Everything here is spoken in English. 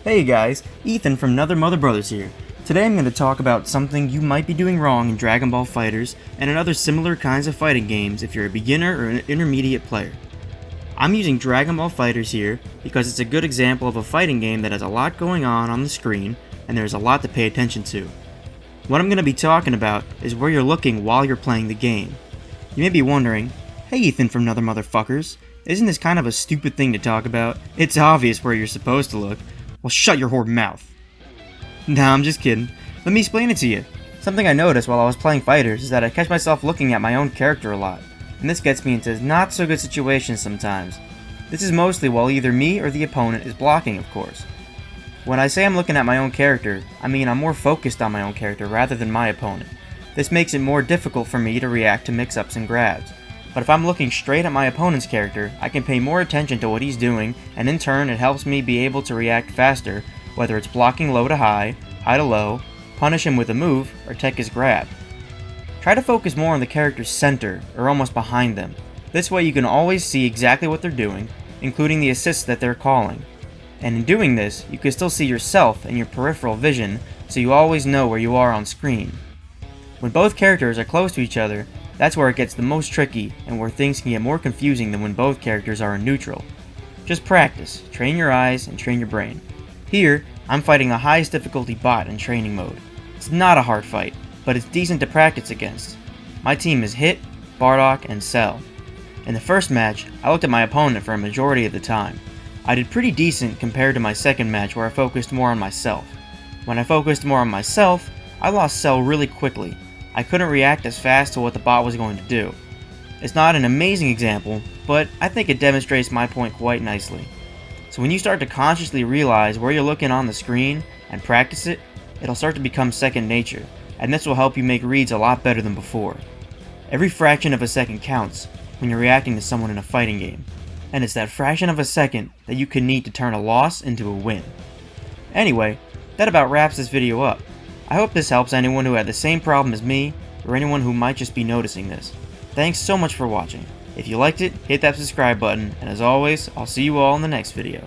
Hey guys, Ethan from Another Mother Brothers here. Today I'm going to talk about something you might be doing wrong in Dragon Ball Fighterz and in other similar kinds of fighting games if you're a beginner or an intermediate player. I'm using Dragon Ball Fighterz here because it's a good example of a fighting game that has a lot going on the screen and there's a lot to pay attention to. What I'm going to be talking about is where you're looking while you're playing the game. You may be wondering, hey Ethan from Another Motherfuckers, isn't this kind of a stupid thing to talk about? It's obvious where you're supposed to look. Well, shut your whore mouth. Nah, I'm just kidding. Let me explain it to you. Something I noticed while I was playing Fighterz is that I catch myself looking at my own character a lot, and this gets me into not so good situations sometimes. This is mostly while either me or the opponent is blocking, of course. When I say I'm looking at my own character, I mean I'm more focused on my own character rather than my opponent. This makes it more difficult for me to react to mix-ups and grabs. But if I'm looking straight at my opponent's character, I can pay more attention to what he's doing, and in turn it helps me be able to react faster, whether it's blocking low to high, high to low, punish him with a move, or take his grab. Try to focus more on the character's center, or almost behind them. This way you can always see exactly what they're doing, including the assists that they're calling. And in doing this, you can still see yourself and your peripheral vision, so you always know where you are on screen. When both characters are close to each other, that's where it gets the most tricky and where things can get more confusing than when both characters are in neutral. Just practice, train your eyes, and train your brain. Here, I'm fighting the highest difficulty bot in training mode. It's not a hard fight, but it's decent to practice against. My team is Hit, Bardock, and Cell. In the first match, I looked at my opponent for a majority of the time. I did pretty decent compared to my second match where I focused more on myself. When I focused more on myself, I lost Cell really quickly. I couldn't react as fast to what the bot was going to do. It's not an amazing example, but I think it demonstrates my point quite nicely. So when you start to consciously realize where you're looking on the screen and practice it, it'll start to become second nature, and this will help you make reads a lot better than before. Every fraction of a second counts when you're reacting to someone in a fighting game, and it's that fraction of a second that you can need to turn a loss into a win. Anyway, that about wraps this video up. I hope this helps anyone who had the same problem as me, or anyone who might just be noticing this. Thanks so much for watching. If you liked it, hit that subscribe button, and as always, I'll see you all in the next video.